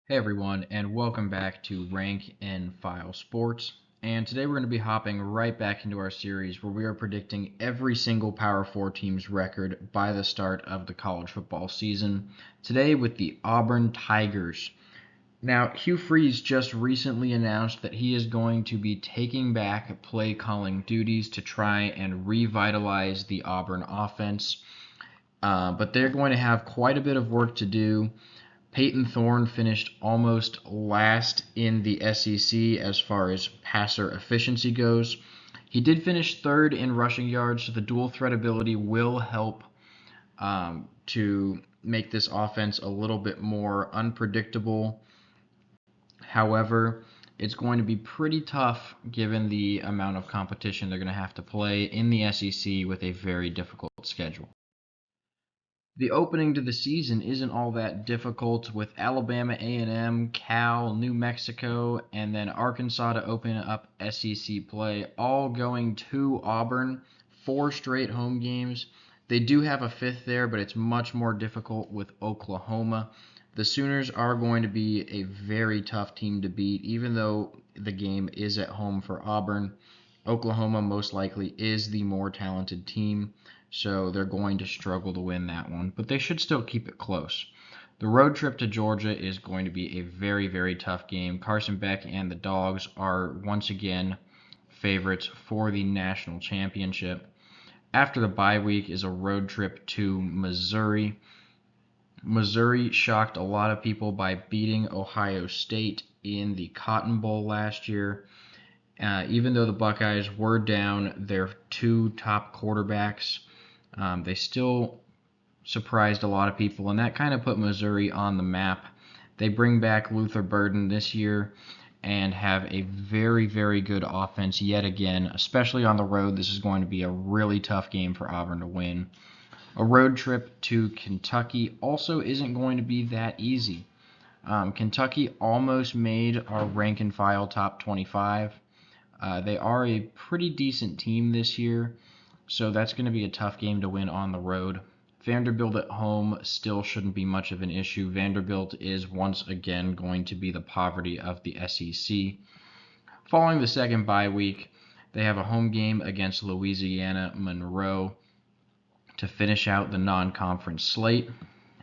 Hey everyone, and welcome back to Rank and File Sports. And today we're going to be hopping right back into our series where we are predicting every single Power 4 team's record by the start of the college football season. Today with the Auburn Tigers. Now, Hugh Freeze just recently announced that he is going to be taking back play calling duties to try and revitalize the Auburn offense. But they're going to have quite a bit of work to do. Peyton Thorne finished almost last in the SEC as far as passer efficiency goes. He did finish third in rushing yards, so the dual threat ability will help to make this offense a little bit more unpredictable. However, it's going to be pretty tough given the amount of competition they're going to have to play in the SEC with a very difficult schedule. The opening to the season isn't all that difficult with Alabama A&M, Cal, New Mexico, and then Arkansas to open up SEC play, all going to Auburn, 4 straight home games. They do have a fifth there, but it's much more difficult with Oklahoma. The Sooners are going to be a very tough team to beat, even though the game is at home for Auburn. Oklahoma most likely is the more talented team, so they're going to struggle to win that one, but they should still keep it close. The road trip to Georgia is going to be a very, very tough game. Carson Beck and the Dogs are once again favorites for the national championship. After the bye week is a road trip to Missouri. Missouri shocked a lot of people by beating Ohio State in the Cotton Bowl last year. Even though the Buckeyes were down their 2 top quarterbacks, they still surprised a lot of people, and that kind of put Missouri on the map. They bring back Luther Burden this year and have a very, very good offense yet again, especially on the road. This is going to be a really tough game for Auburn to win. A road trip to Kentucky also isn't going to be that easy. Kentucky almost made our rank and file top 25. They are a pretty decent team this year, so that's going to be a tough game to win on the road. Vanderbilt at home still shouldn't be much of an issue. Vanderbilt is once again going to be the poverty of the SEC. Following the second bye week, they have a home game against Louisiana Monroe to finish out the non-conference slate.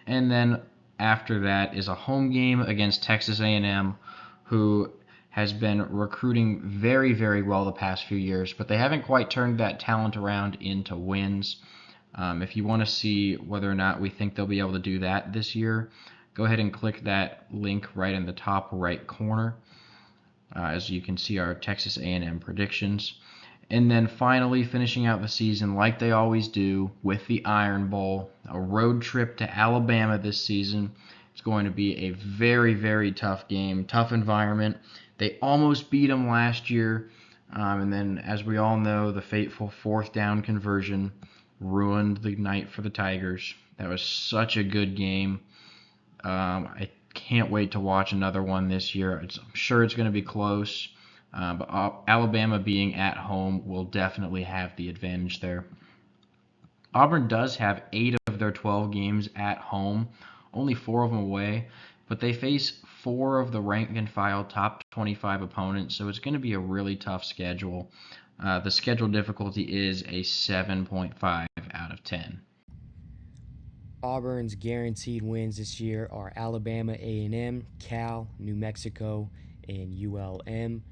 And then after that is a home game against Texas A&M, who has been recruiting very, very well the past few years, but they haven't quite turned that talent around into wins. If you want to see whether or not we think they'll be able to do that this year, go ahead and click that link right in the top right corner. As you can see our Texas A&M predictions. And then finally finishing out the season like they always do with the Iron Bowl, a road trip to Alabama this season. It's going to be a very, very tough game, tough environment. They almost beat them last year, and then as we all know, the fateful 4th down conversion ruined the night for the Tigers. That was such a good game. I can't wait to watch another one this year. I'm sure it's going to be close, but Alabama being at home will definitely have the advantage there. Auburn does have 8 of their 12 games at home, only 4 of them away, but they face 4 of the rank and file top 25 opponents, so it's going to be a really tough schedule. The schedule difficulty is a 7.5 out of 10. Auburn's guaranteed wins this year are Alabama A&M, Cal, New Mexico, and ULM.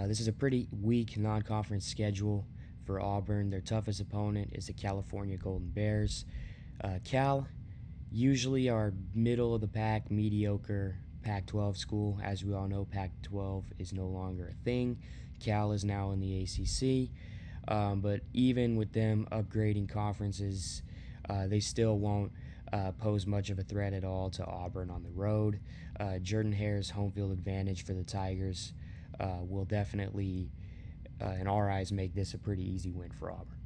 This is a pretty weak non-conference schedule for Auburn. Their toughest opponent is the California Golden Bears. Cal usually are middle of the pack, mediocre Pac-12 school. As we all know, Pac-12 is no longer a thing. Cal is now in the ACC. But even with them upgrading conferences, they still won't pose much of a threat at all to Auburn on the road. Jordan Hare's home field advantage for the Tigers will definitely, in our eyes, make this a pretty easy win for Auburn.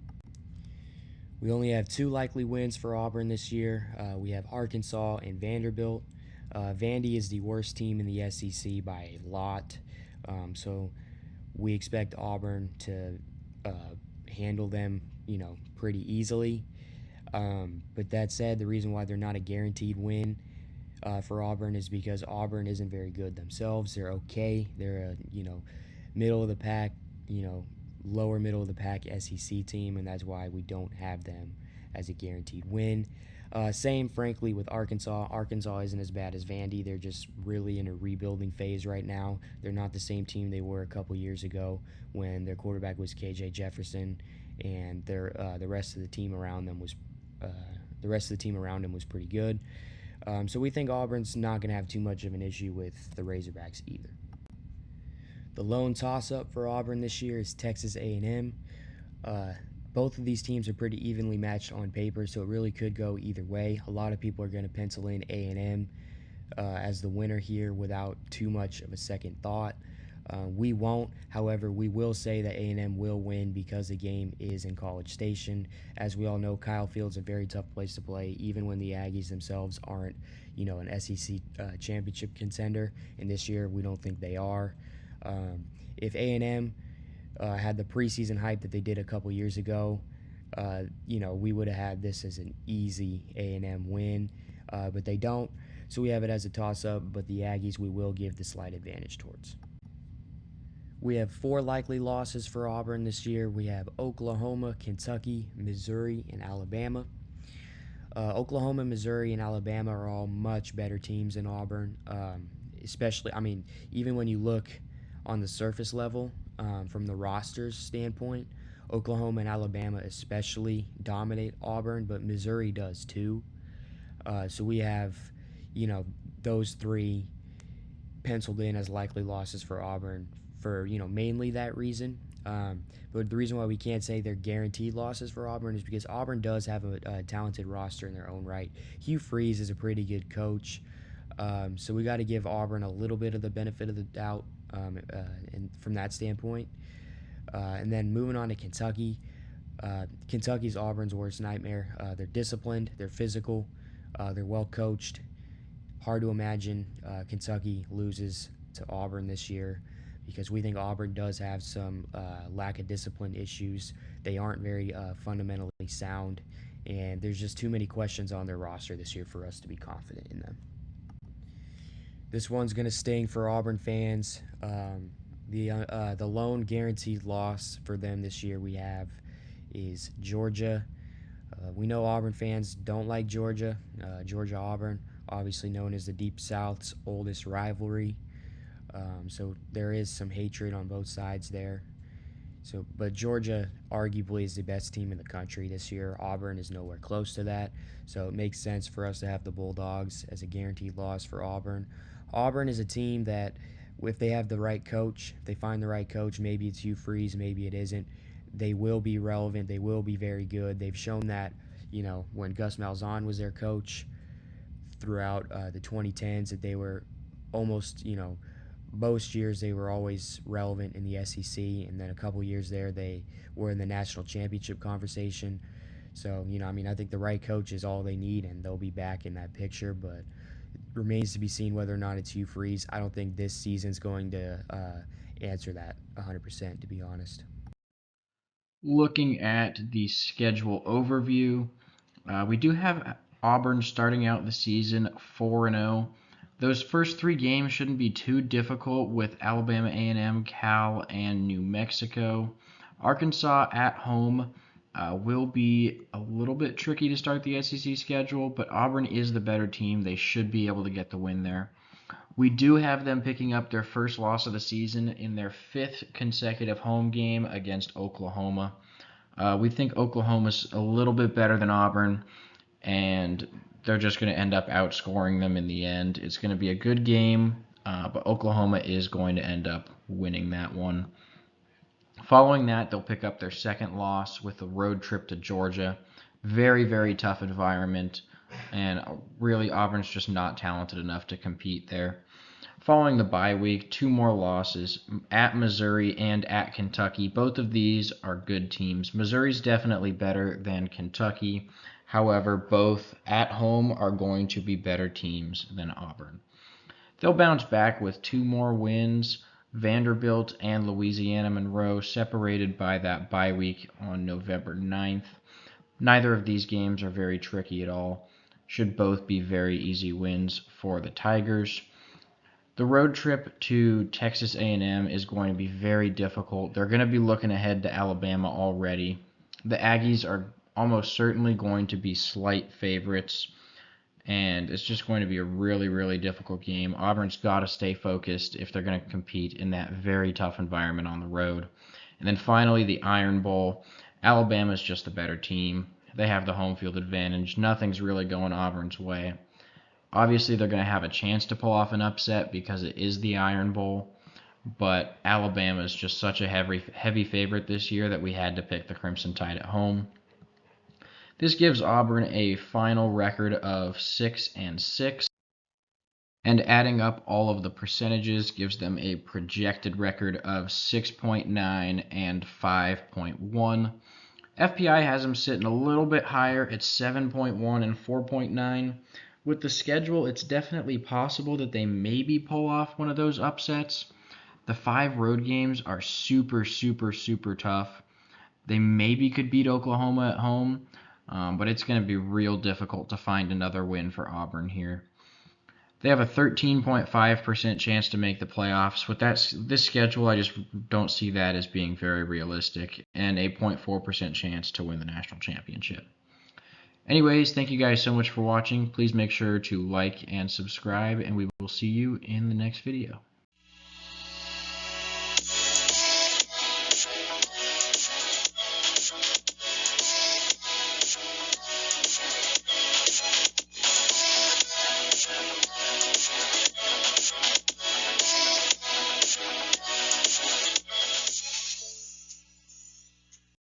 We only have 2 likely wins for Auburn this year. We have Arkansas and Vanderbilt. Vandy is the worst team in the SEC by a lot, so we expect Auburn to handle them, pretty easily. But that said, the reason why they're not a guaranteed win for Auburn is because Auburn isn't very good themselves. They're okay. They're a middle of the pack, lower middle of the pack SEC team, and that's why we don't have them as a guaranteed win. Same, frankly, with Arkansas. Arkansas isn't as bad as Vandy. They're just really in a rebuilding phase right now. They're not the same team they were a couple years ago when their quarterback was KJ Jefferson, and the rest of the team around them was pretty good. So we think Auburn's not going to have too much of an issue with the Razorbacks either. The lone toss-up for Auburn this year is Texas A&M. Both of these teams are pretty evenly matched on paper, so it really could go either way. A lot of people are going to pencil in A&M as the winner here without too much of a second thought. We won't. However, we will say that A&M will win because the game is in College Station. As we all know, Kyle Field's a very tough place to play, even when the Aggies themselves aren't, an SEC championship contender. And this year, we don't think they are. If A&M had the preseason hype that they did a couple years ago, we would have had this as an easy A&M win, but they don't. So we have it as a toss-up, but the Aggies we will give the slight advantage towards. We have 4 likely losses for Auburn this year. We have Oklahoma, Kentucky, Missouri, and Alabama. Oklahoma, Missouri, and Alabama are all much better teams than Auburn. Especially, even when you look on the surface level, from the roster's standpoint, Oklahoma and Alabama especially dominate Auburn, but Missouri does too. So we have, those 3 penciled in as likely losses for Auburn for, mainly that reason. But the reason why we can't say they're guaranteed losses for Auburn is because Auburn does have a talented roster in their own right. Hugh Freeze is a pretty good coach. So we got to give Auburn a little bit of the benefit of the doubt and from that standpoint. And then moving on to Kentucky. Kentucky's Auburn's worst nightmare. They're disciplined, they're physical, they're well coached. Hard to imagine Kentucky loses to Auburn this year because we think Auburn does have some lack of discipline issues. They aren't very fundamentally sound, and there's just too many questions on their roster this year for us to be confident in them. This one's going to sting for Auburn fans. The lone guaranteed loss for them this year we have is Georgia. We know Auburn fans don't like Georgia. Georgia-Auburn, obviously known as the Deep South's oldest rivalry. So there is some hatred on both sides there. But Georgia arguably is the best team in the country this year. Auburn is nowhere close to that. So it makes sense for us to have the Bulldogs as a guaranteed loss for Auburn. Auburn is a team that, if they have the right coach, if they find the right coach, maybe it's Hugh Freeze, maybe it isn't, they will be relevant. They will be very good. They've shown that, when Gus Malzahn was their coach throughout the 2010s, that they were almost, most years they were always relevant in the SEC, and then a couple years there they were in the national championship conversation. So, I think the right coach is all they need, and they'll be back in that picture, but it remains to be seen whether or not it's Hugh Freeze. I don't think this season's going to answer that 100%, to be honest. Looking at the schedule overview, we do have Auburn starting out the season 4-0. Those first 3 games shouldn't be too difficult with Alabama A&M, Cal, and New Mexico. Arkansas at home will be a little bit tricky to start the SEC schedule, but Auburn is the better team. They should be able to get the win there. We do have them picking up their first loss of the season in their 5th consecutive home game against Oklahoma. We think Oklahoma's a little bit better than Auburn, and they're just going to end up outscoring them in the end. It's going to be a good game, but Oklahoma is going to end up winning that one. Following that, they'll pick up their second loss with a road trip to Georgia. Very, very tough environment, and really Auburn's just not talented enough to compete there. Following the bye week, 2 more losses at Missouri and at Kentucky. Both of these are good teams. Missouri's definitely better than Kentucky. However, both at home are going to be better teams than Auburn. They'll bounce back with 2 more wins. Vanderbilt and Louisiana Monroe separated by that bye week on November 9th. Neither of these games are very tricky at all. should both be very easy wins for the Tigers. The road trip to Texas A&M is going to be very difficult. They're going to be looking ahead to Alabama already. The Aggies are almost certainly going to be slight favorites, and it's just going to be a really, really difficult game. Auburn's got to stay focused if they're going to compete in that very tough environment on the road. And then finally, the Iron Bowl. Alabama's just the better team. They have the home field advantage. Nothing's really going Auburn's way. Obviously, they're going to have a chance to pull off an upset because it is the Iron Bowl, but Alabama is just such a heavy favorite this year that we had to pick the Crimson Tide at home. This gives Auburn a final record of 6-6, and adding up all of the percentages gives them a projected record of 6.9 and 5.1. FPI has them sitting a little bit higher at 7.1 and 4.9. With the schedule, it's definitely possible that they maybe pull off one of those upsets. The 5 road games are super, super, super tough. They maybe could beat Oklahoma at home, but it's going to be real difficult to find another win for Auburn here. They have a 13.5% chance to make the playoffs. With this schedule, I just don't see that as being very realistic, and a 0.4% chance to win the national championship. Anyways, thank you guys so much for watching. Please make sure to like and subscribe, and we will see you in the next video.